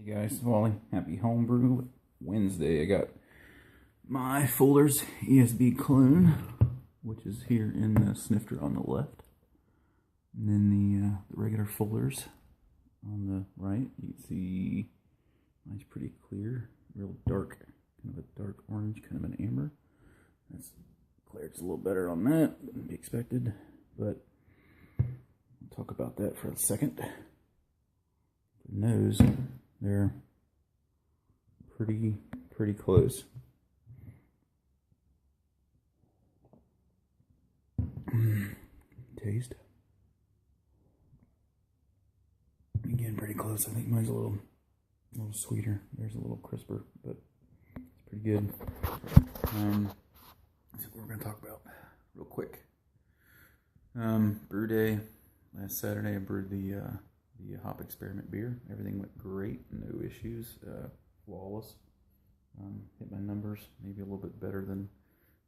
Hey guys, it's Wally. Happy Homebrew Wednesday. I got my Fuller's ESB clone, which is here in the snifter on the left. And then the regular Fuller's on the right. You can see mine's pretty clear, real dark, kind of a dark orange, kind of an amber. That's clear. It's a little better on that than be expected, but we'll talk about that for a second. The nose, they're pretty close. Taste. Again, pretty close. I think mine's a little sweeter. There's a little crisper, but it's pretty good. That's what we're going to talk about real quick. Brew day. Last Saturday I brewed the hop experiment beer. Everything went great, no issues, flawless. Hit my numbers, maybe a little bit better than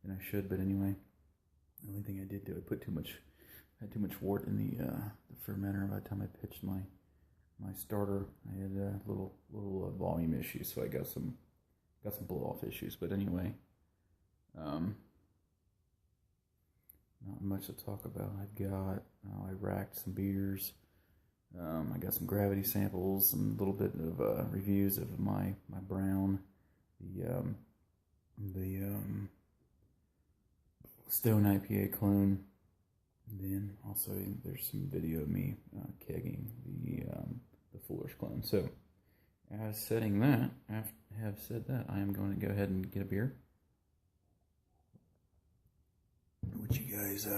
I should, but anyway, the only thing I did do, I had too much wort in the fermenter. By the time I pitched my starter, I had little volume issues, so I got some blow off issues. But anyway, not much to talk about. I racked some beers. I got some gravity samples, some little bit of reviews of my brown, the Stone IPA clone. And then also there's some video of me kegging the Fuller's clone. So, as setting that, have said that, I am going to go ahead and get a beer. Which you guys,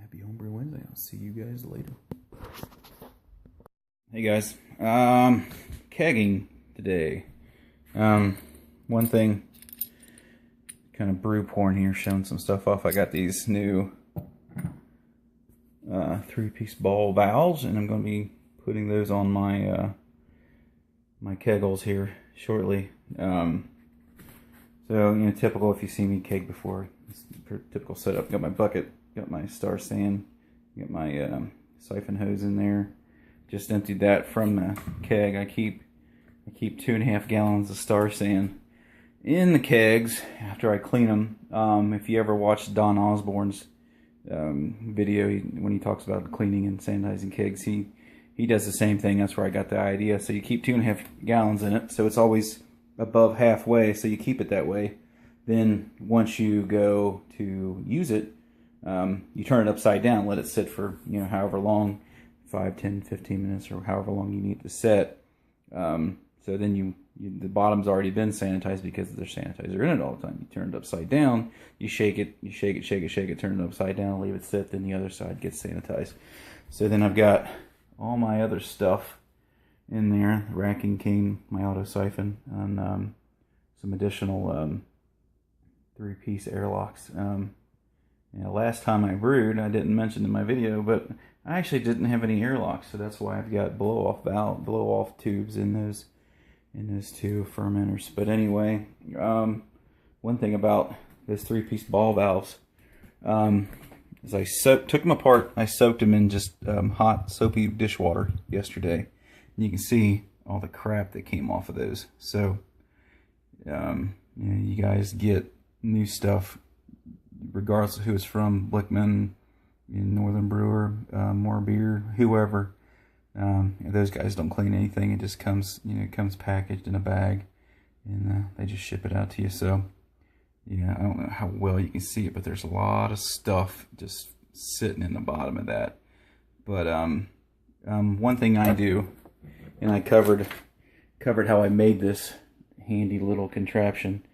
happy Homebrew Wednesday. I'll see you guys later. Hey guys, kegging today. One thing, kind of brew porn here, showing some stuff off. I got these new 3-piece ball valves, and I'm going to be putting those on my my keggles here shortly. So, you know, typical if you see me keg before, it's typical setup. Got my bucket, got my star sand, got my siphon hose in there. Just emptied that from the keg. I keep 2.5 gallons of star sand in the kegs after I clean them. If you ever watched Don Osborne's video, when he talks about cleaning and sanitizing kegs, he does the same thing. That's where I got the idea. So you keep 2.5 gallons in it, so it's always above halfway, so you keep it that way. Then once you go to use it, you turn it upside down, let it sit for, you know, however long, 5, 10, 15 minutes, or however long you need to set. So then the bottom's already been sanitized because there's sanitizer in it all the time. You turn it upside down, you shake it, turn it upside down, leave it sit, then the other side gets sanitized. So then I've got all my other stuff in there. The racking cane, my auto siphon, and some additional 3-piece airlocks. You know, last time I brewed, I didn't mention in my video, but I actually didn't have any airlocks, so that's why I've got blow off tubes in those 2 fermenters. But anyway, one thing about those 3-piece ball valves is I took them apart. I soaked them in just hot soapy dishwater yesterday, and you can see all the crap that came off of those. So you know, you guys get new stuff regardless of who it's from, Blickman, Northern Brewer, More Beer, whoever. Those guys don't clean anything. It just comes, you know, it comes packaged in a bag, and they just ship it out to you. So, yeah, I don't know how well you can see it, but there's a lot of stuff just sitting in the bottom of that. But one thing I do, and I covered how I made this handy little contraption,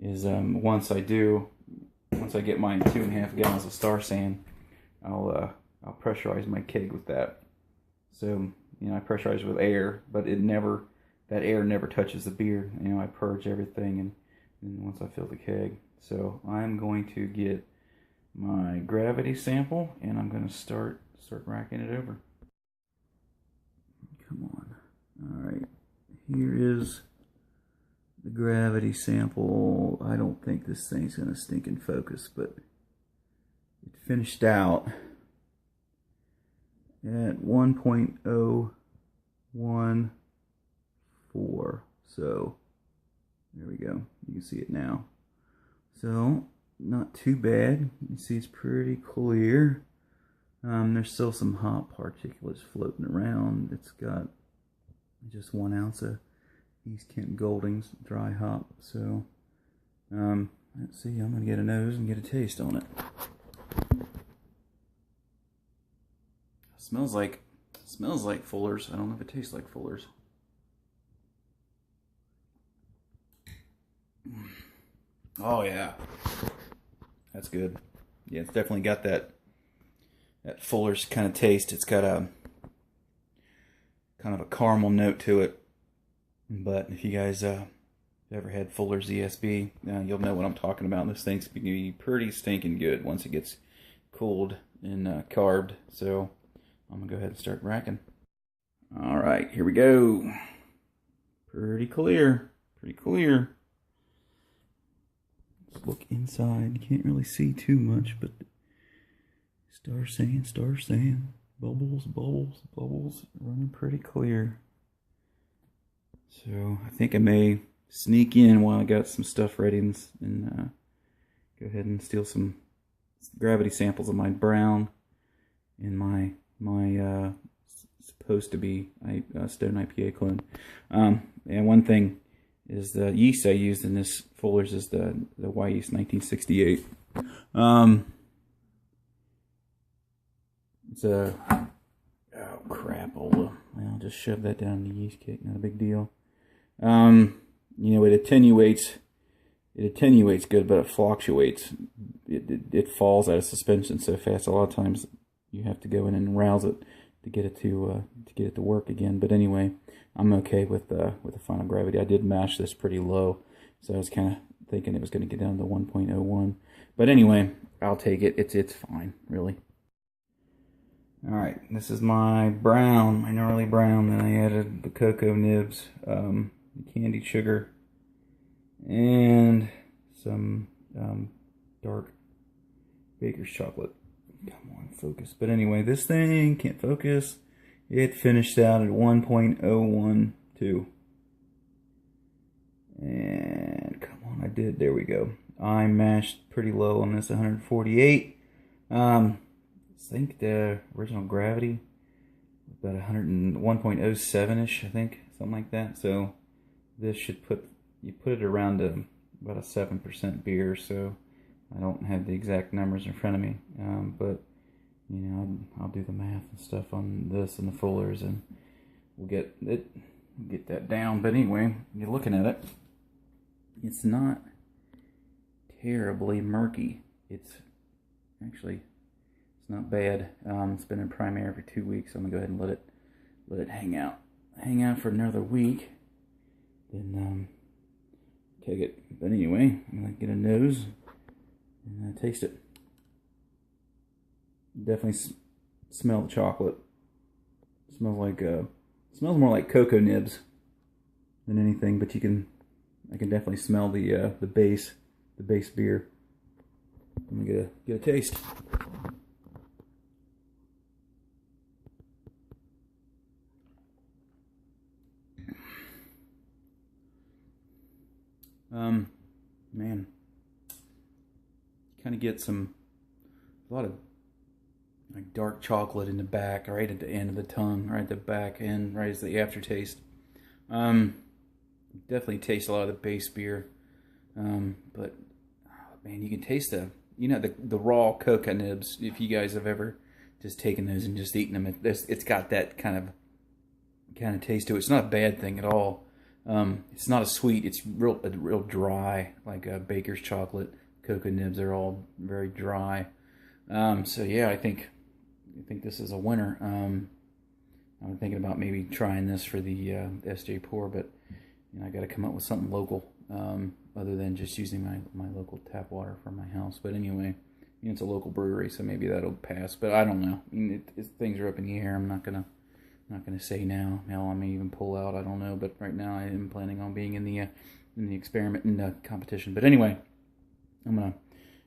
is once I get my 2.5 gallons of star sand, I'll pressurize my keg with that. So, you know, I pressurize with air, but that air never touches the beer. You know, I purge everything, and once I fill the keg. So I'm going to get my gravity sample, and I'm going to start racking it over. Come on. All right, here is the gravity sample. I don't think this thing's going to stink in focus, but it finished out at 1.014 4. So there we go. You can see it now. So not too bad. You see it's pretty clear. There's still some hop particulates floating around. It's got just 1 ounce of East Kent Goldings dry hop. So let's see. I'm gonna get a nose and get a taste on it. Smells like Fuller's. I don't know if it tastes like Fuller's. Oh yeah, that's good. Yeah, it's definitely got that Fuller's kind of taste. It's got a kind of a caramel note to it. But if you guys ever had Fuller's ESB, you'll know what I'm talking about. This thing's gonna be pretty stinking good once it gets cooled and carved. So I'm gonna go ahead and start racking. All right, here we go. Pretty clear, pretty clear. Let's look inside. You can't really see too much, but star sand, bubbles, bubbles, bubbles, running pretty clear. So I think I may sneak in while I got some stuff ready and go ahead and steal some gravity samples of my brown and my supposed to be Stone IPA clone. And one thing is the yeast I used in this Fuller's is the Y yeast 1968. It's a oh crap! I'll just shove that down in the yeast kit. Not a big deal. You know, it attenuates good, but it fluctuates. It falls out of suspension so fast. A lot of times you have to go in and rouse it to get it to work again. But anyway, I'm okay with the final gravity. I did mash this pretty low, so I was kind of thinking it was going to get down to 1.01. But anyway, I'll take it. It's fine, really. All right, this is my brown, my gnarly brown. Then I added the cocoa nibs, candied sugar, and some dark baker's chocolate. Come on, focus. But anyway, this thing can't focus. It finished out at 1.012. And come on, I did. There we go. I mashed pretty low on this 148. I think the original gravity was about 101.07ish, I think, something like that. So this should put it around about a 7% beer. So I don't have the exact numbers in front of me, but you know, I'll do the math and stuff on this and the Fuller's, and we'll get that down. But anyway, you're looking at it, it's not terribly murky. It's not bad. It's been in primary for 2 weeks. So I'm gonna go ahead and let it hang out for another week. Then take it. But anyway, I'm gonna get a nose and taste it. Definitely smell the chocolate. It smells more like cocoa nibs than anything. But I can definitely smell the base beer. I'm gonna get a taste. Man, kind of get a lot of like dark chocolate in the back, right at the end of the tongue, right at the back end, right as the aftertaste. Definitely taste a lot of the base beer, but man, you can taste the raw coca nibs. If you guys have ever just taken those and just eaten them, it's got that kind of taste to it. It's not a bad thing at all. It's not a sweet. It's real dry, like a baker's chocolate. Cocoa nibs are all very dry. So yeah, I think this is a winner. I'm thinking about maybe trying this for the SJ pour, but you know, I got to come up with something local, other than just using my local tap water from my house. But anyway, you know, it's a local brewery, so maybe that'll pass. But I don't know. I mean, things are up in the air. I'm not gonna say now. Hell, I may even pull out. I don't know. But right now, I am planning on being in the experiment in the competition. But anyway, I'm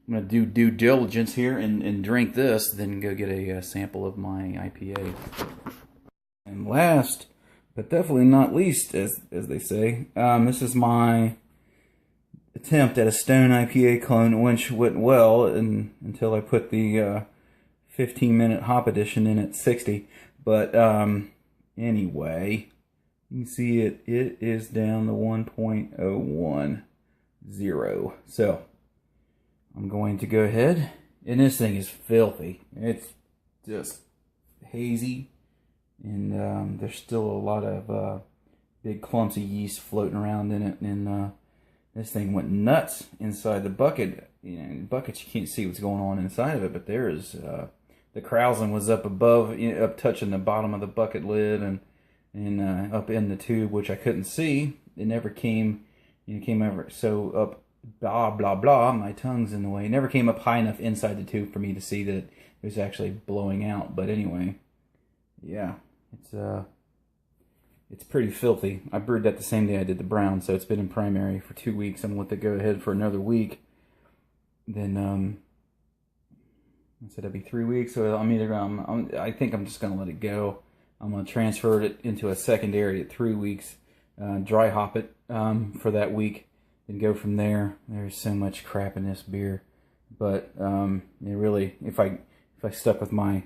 gonna do due diligence here and drink this, then go get a sample of my IPA. And last but definitely not least, as they say. This is my attempt at a Stone IPA clone, which went well until I put the 15-minute hop addition in at 60. But anyway, you can see it is down to 1.010. So I'm going to go ahead, and this thing is filthy. It's just hazy, and there's still a lot of big clumps of yeast floating around in it, and this thing went nuts inside the bucket. You know, in buckets you can't see what's going on inside of it, but there is the krausen was up above, up touching the bottom of the bucket lid, and up in the tube, which I couldn't see. It never came, came ever so up, blah blah blah. My tongue's in the way. It never came up high enough inside the tube for me to see that it was actually blowing out. But anyway, yeah, it's pretty filthy. I brewed that the same day I did the brown, so it's been in primary for 2 weeks. I'm going to let that go ahead for another week. Then I said it'd be 3 weeks, so I'm either I think I'm just going to let it go. I'm going to transfer it into a secondary at 3 weeks, dry hop it for that week, and go from there. There's so much crap in this beer, but it really, if I stuck with my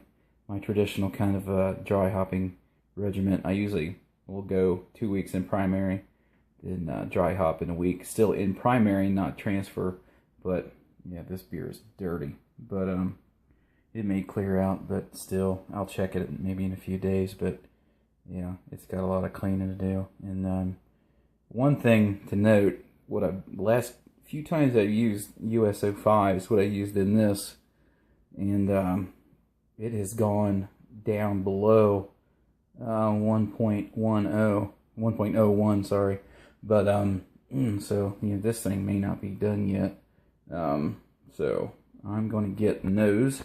traditional kind of dry hopping regiment, I usually will go 2 weeks in primary, then dry hop in a week, still in primary, not transfer. But yeah, this beer is dirty, but it may clear out, but still, I'll check it maybe in a few days. But yeah, it's got a lot of cleaning to do. And one thing to note, last few times I've used USO5 is what I used in this, and it has gone down below 1.01, sorry. But so this thing may not be done yet. So I'm going to get a nose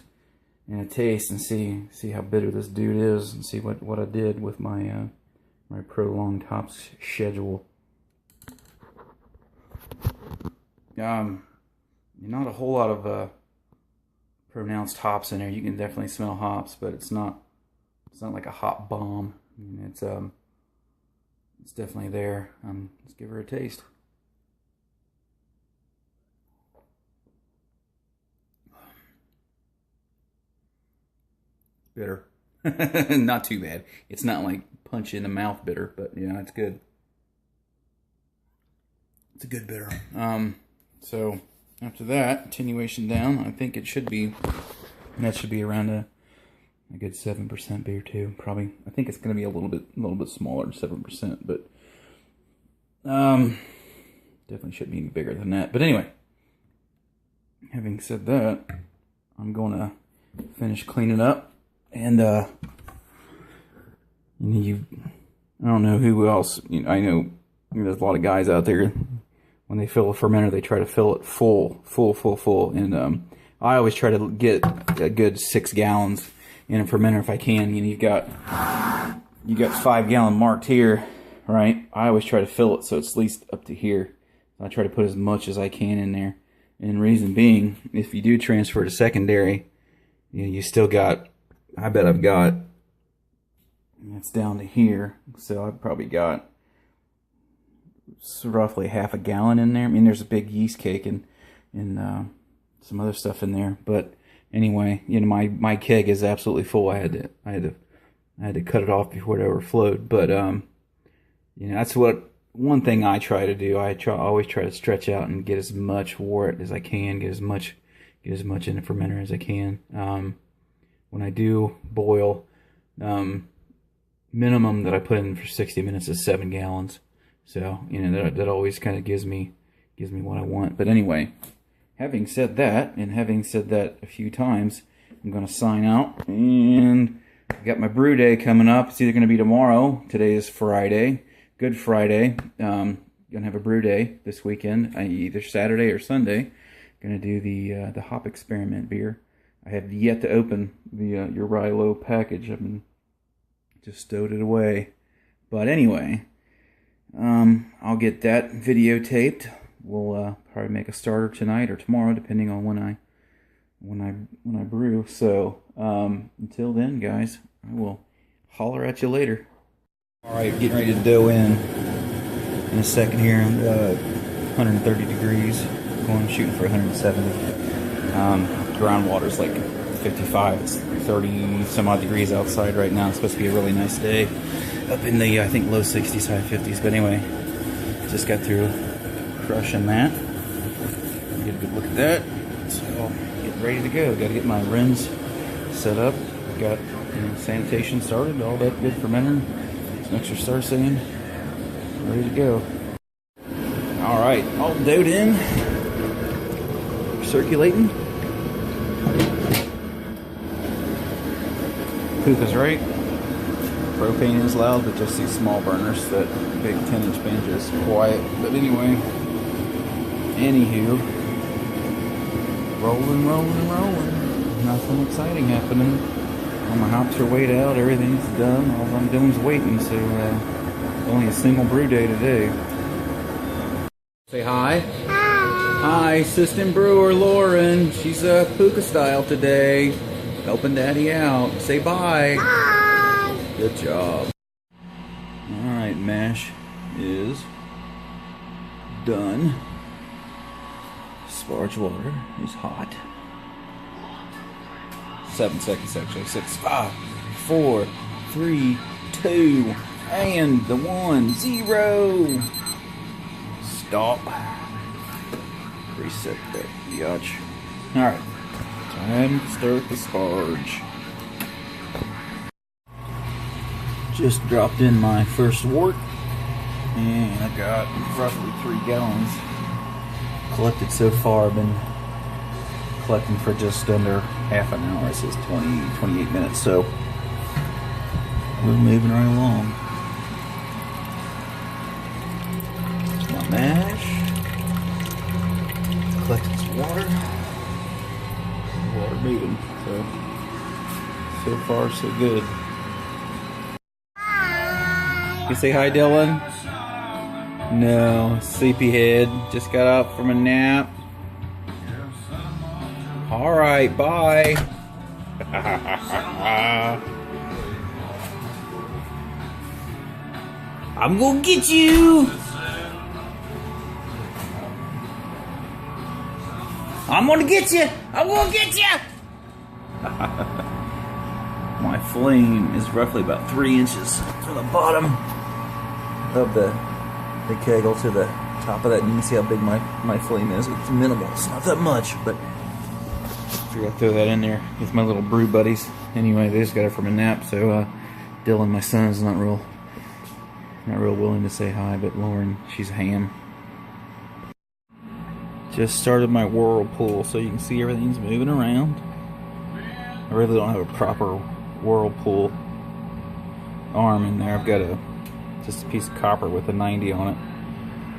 and a taste and see how bitter this dude is, and see what I did with my my prolonged hops schedule. Not a whole lot of pronounced hops in there. You can definitely smell hops, but it's not like a hop bomb. I mean, it's definitely there. Let's give her a taste. Bitter. Not too bad. It's not like punch in the mouth bitter, but yeah, it's good. It's a good bitter. So after that, attenuation down, I think it should be, that should be around a good 7% beer too. Probably, I think it's going to be a little bit smaller, 7%, but definitely should be bigger than that. But anyway, having said that, I'm going to finish cleaning up. And I don't know who else. I know there's a lot of guys out there, when they fill a fermenter, they try to fill it full. And I always try to get a good 6 gallons in a fermenter if I can. You got 5 gallon marked here, right? I always try to fill it so it's at least up to here. I try to put as much as I can in there. And reason being, if you do transfer to secondary, you still got, I bet I've got, it's down to here, so I've probably got roughly half a gallon in there. I mean, there's a big yeast cake and some other stuff in there, but anyway, my keg is absolutely full. I had to cut it off before it overflowed. But that's one thing I try to do. I always try to stretch out and get as much wort as I can, get as much in the fermenter as I can. When I do boil, minimum that I put in for 60 minutes is 7 gallons. So, that always kind of gives me what I want. But anyway, having said that, and having said that a few times, I'm going to sign out. And I got my brew day coming up. It's either going to be tomorrow. Today is Friday. Good Friday. Going to have a brew day this weekend, either Saturday or Sunday. Going to do the hop experiment beer. I have yet to open the your rye low package. I've been just stowed it away. But anyway, I'll get that videotaped. We'll probably make a starter tonight or tomorrow, depending on when I brew. So until then, guys, I will holler at you later. Alright, getting ready to dough in a second here. 130 degrees, shooting for 170. Groundwater's like 55. It's 30 some odd degrees outside right now. It's supposed to be a really nice day. Up in the, I think, low 60s, high 50s. But anyway, just got through crushing that. Get a good look at that. So, getting ready to go. Got to get my rims set up. Got sanitation started, all that good fermenter. Some extra star sand. Ready to go. Alright, all doughed in. Circulating. Puka's right. Propane is loud, but just these small burners, that big 10-inch bench is quiet. But anyway, anywho, rolling. Nothing exciting happening. All my hops are weighed out, everything's done. All I'm doing is waiting, so only a single brew day today. Say hi. Hi. Hi, assistant brewer Lauren. She's Puka style today, helping Daddy out. Say bye. Bye. Good job. Alright, mash is done. Sparge water is hot. 7 seconds actually. 6, 5, 4, 3, 2, and the 1, 0. Stop. Reset that biatch. Alright. Time to start the sparge. Just dropped in my first wort, and I got roughly 3 gallons collected so far. I've been collecting for just under half an hour. It says 28 minutes, so we're moving right along. My mash, collecting some water moving, so far so good. You say hi, Dylan? No, sleepyhead. Just got up from a nap. Alright, bye. I'm gonna get you. I'm gonna get you. I'm gonna get you. My flame is roughly about 3 inches from the bottom of the kegel to the top of that. You can see how big my flame is. It's minimal. It's not that much, but I figured I'd throw that in there with my little brew buddies. Anyway, they just got it from a nap, so Dylan, my son, is not real willing to say hi, but Lauren, she's a ham. Just started my whirlpool, so you can see everything's moving around. I really don't have a proper whirlpool arm in there. I've got just a piece of copper with a 90 on it,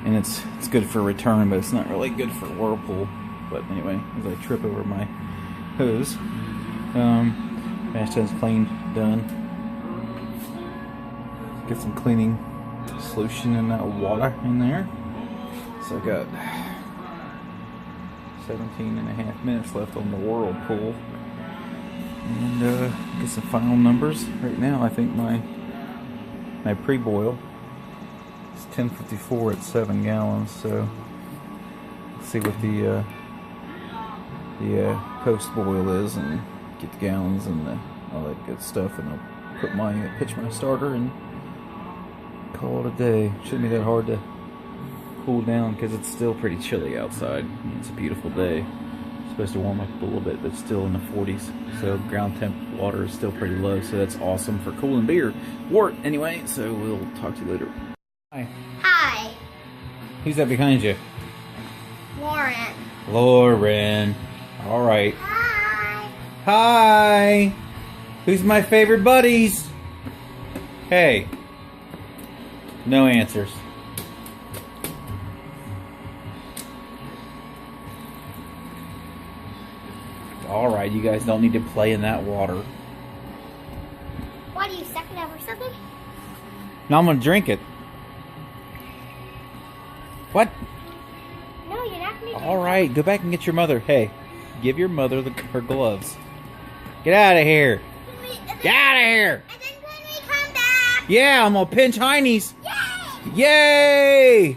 and it's good for return, but it's not really good for whirlpool. But anyway, as I trip over my hose, mash tun's cleaned, done. Get some cleaning solution and water in there. So I've got 17.5 minutes left on the whirlpool. And get some final numbers. Right now I think my pre-boil is 1054 at 7 gallons, so let's see what the post-boil is and get the gallons and all that good stuff, and I'll pitch my starter and call it a day. Shouldn't be that hard to cool down because it's still pretty chilly outside. It's a beautiful day. Supposed to warm up a little bit, but still in the 40s, so ground temp water is still pretty low, so that's awesome for cooling beer. Wort, anyway, so we'll talk to you later. Hi. Hi. Who's that behind you? Lauren. Lauren. Alright. Hi. Hi. Who's my favorite buddies? Hey. No answers. Alright, you guys don't need to play in that water. What, are you sucking up or something? No, I'm gonna drink it. What? No, you're not gonna. Alright, go back and get your mother. Hey, give your mother her gloves. Get out of here. Get out of here. And then when we come back. Yeah, I'm gonna pinch heinies. Yay!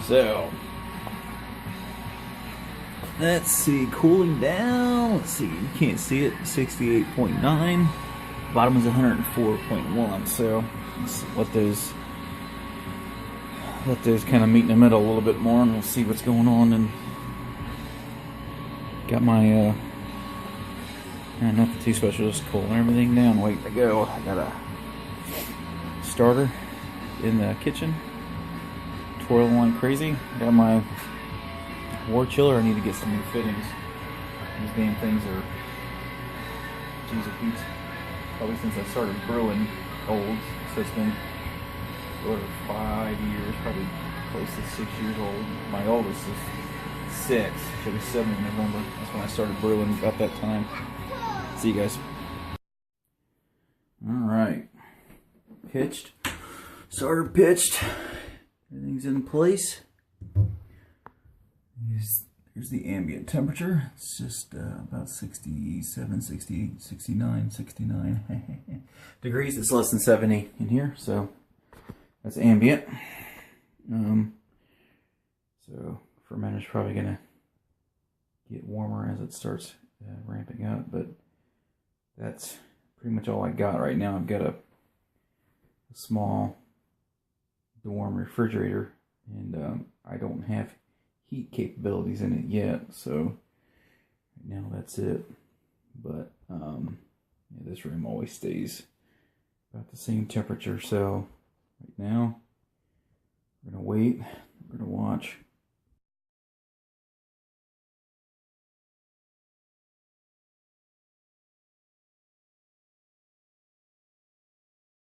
So, let's see, cooling down. Let's see, you can't see it. 68.9. Bottom is 104.1. So, let's let those kind of meet in the middle a little bit more, and we'll see what's going on. And got my not the tea specialist, cooling everything down, waiting to go. I got a starter in the kitchen, twirling like crazy. Got my war chiller. I need to get some new fittings. These damn things are, geez, it beats probably since I started brewing old. So it's been over 5 years, probably close to 6 years old. My oldest is 6, she'll be 7 in November. That's when I started brewing, about that time. See you guys. Alright. Pitched. Starter pitched. Everything's in place. Here's the ambient temperature. It's just about 67, 68, 69, 69 degrees. It's less than 70 in here, so that's ambient. So fermenter's probably gonna get warmer as it starts ramping up, but that's pretty much all I got right now. I've got a small dorm refrigerator, and I don't have heat capabilities in it yet, so right now that's it. But yeah, this room always stays about the same temperature, so right now we're gonna wait, we're gonna watch